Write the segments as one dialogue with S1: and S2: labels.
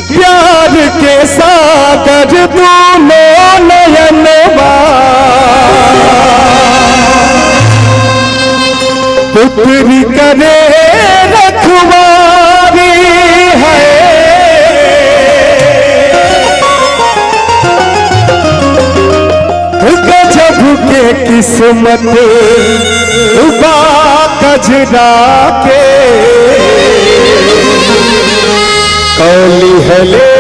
S1: प्यार के सागर दोनों नयन पुत्री करे रखवारी है। गजब के किस्मत बा कजरा के कौली हले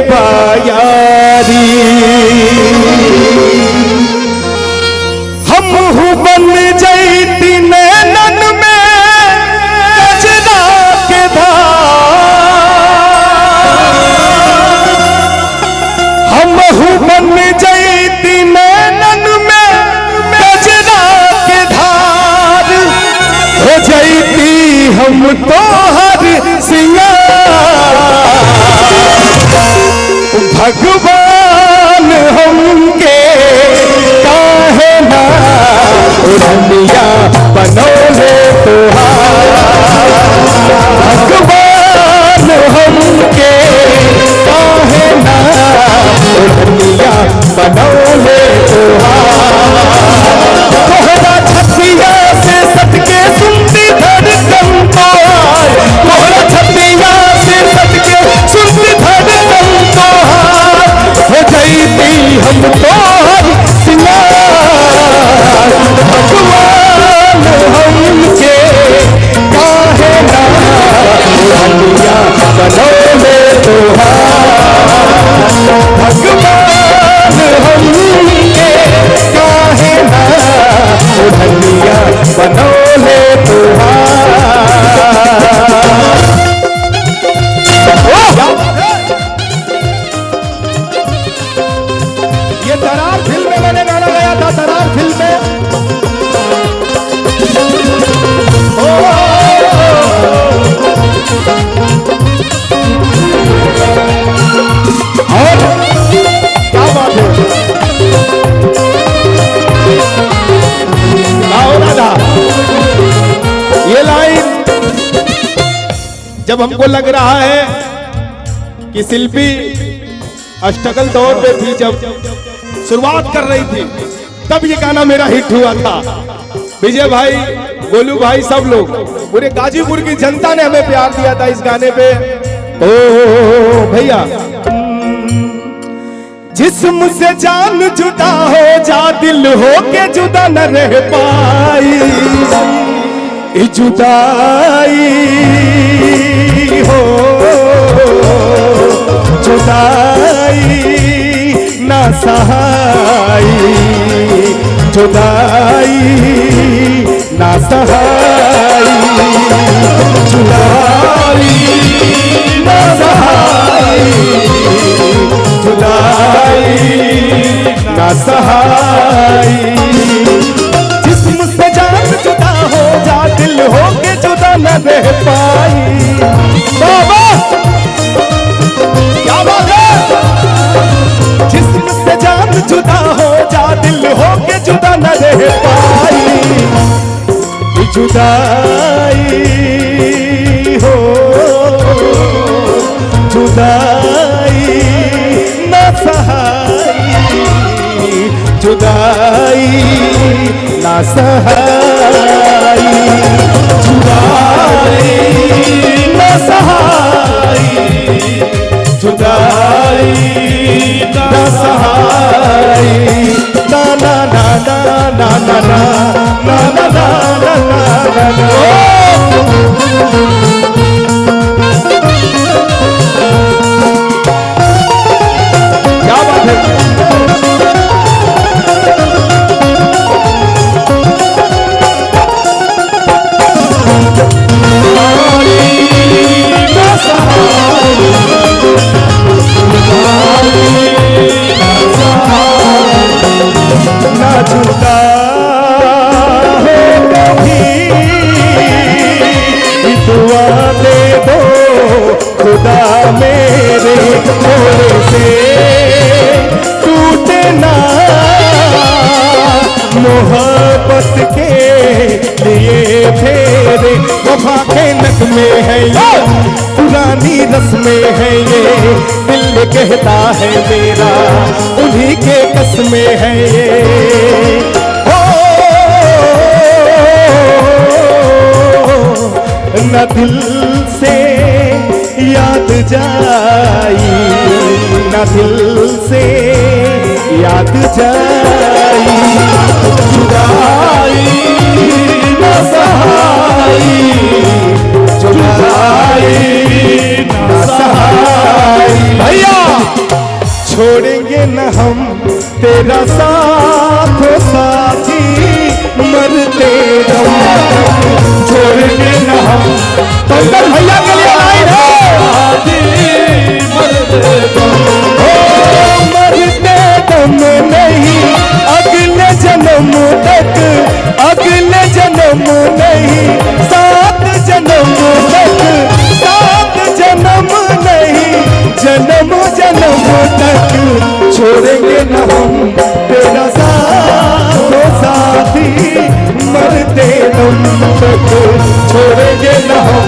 S1: बायारी। हम बन जैती नैनन में कजरा के धार। हम बन जैती नैनन में कजरा के धार। हो जैती हम तो हर सिंगार। भगवान हमके काहे ना दुनिया बनौले तुहार। भगवान हमके काहे ना दुनिया बनौले तुहार। तोहरा छतिया से सटके सुनती धड़कन तोहार। तोहरा छतिया से सटके सुनती धड़कन तोहार। हो जैती हम तोहर सिंगार। भगवान हमके काहे ना दुनिया बनौले तुहार। भगवान हमके काहे ना दुनिया बनौले तुहार। ये दरार फिल्म में मैंने गाना गाया था। दरार फिल्म में और क्या बात है। राधा ये लाइन जब हमको लग रहा है कि शिल्पी स्ट्रगल दौर पे थी, जब शुरुआत कर रही थी, तब ये गाना मेरा हिट हुआ था। विजय भाई, गोलू भाई, सब लोग, पूरे गाजीपुर की जनता ने हमें प्यार दिया था इस गाने पे। ओ भैया, जिस्म से जान जुदा हो जा, दिल हो के जुदा न रह पाई। जुदाई हो जुदाई ना सहाई। जुदाई ना सहाई। जुदाई ना सहाई। जुदाई ना सहाई। जिस्म से जान जुदा हो जा, दिल हो के जुदा न रह पाई। बाबा क्या बात है। जिस्म से जान जुदा हो जा, दिल हो के जुदा न रह पाई। जुदाई हो जुदाई ना सहाई। जुदाई ना सहाई। जुदाई ना सहाई। जुदाई ना सहाई। ना ना ना ना ना ना ना ना ना ना ना ना। क्या बात है। ना जुदा हो कभी दुआ दे दो खुदा मेरे थोड़े से टूटे ना। मोहब्बत के लिए फेरे वफा के नगमे है। पुरानी रस्में हैं ये, दिल कहता है मेरा उन्हीं के कसमें है ये। न दिल से याद जाई, न दिल से याद जाई, जुदाई न सहाई, जुदाई न सहाई। भैया छोड़ेंगे न हम तेरा साथ साथी, मरते दम छोड़ेंगे न हम। पंकज भैया के लिए लाइन है, मरते दम नहीं अगले जन्म तक, अगले जन्म नहीं सात जन्म तक, सात जन्म नहीं जन्म जन्म तक छोड़ेंगे न हम तेरा साथ साथी, मरते दम तक छोड़ेंगे न हम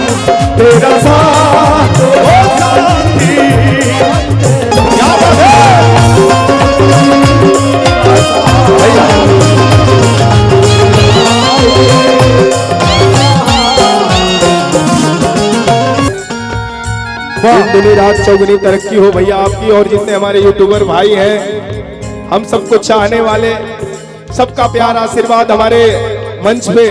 S1: तेरा साथ साथी। क्या बात है दुनी रात चौगुनी तरक्की हो भैया आपकी, और जितने हमारे यूट्यूबर भाई हैं, हम सबको चाहने वाले, सबका प्यार आशीर्वाद हमारे मंच पे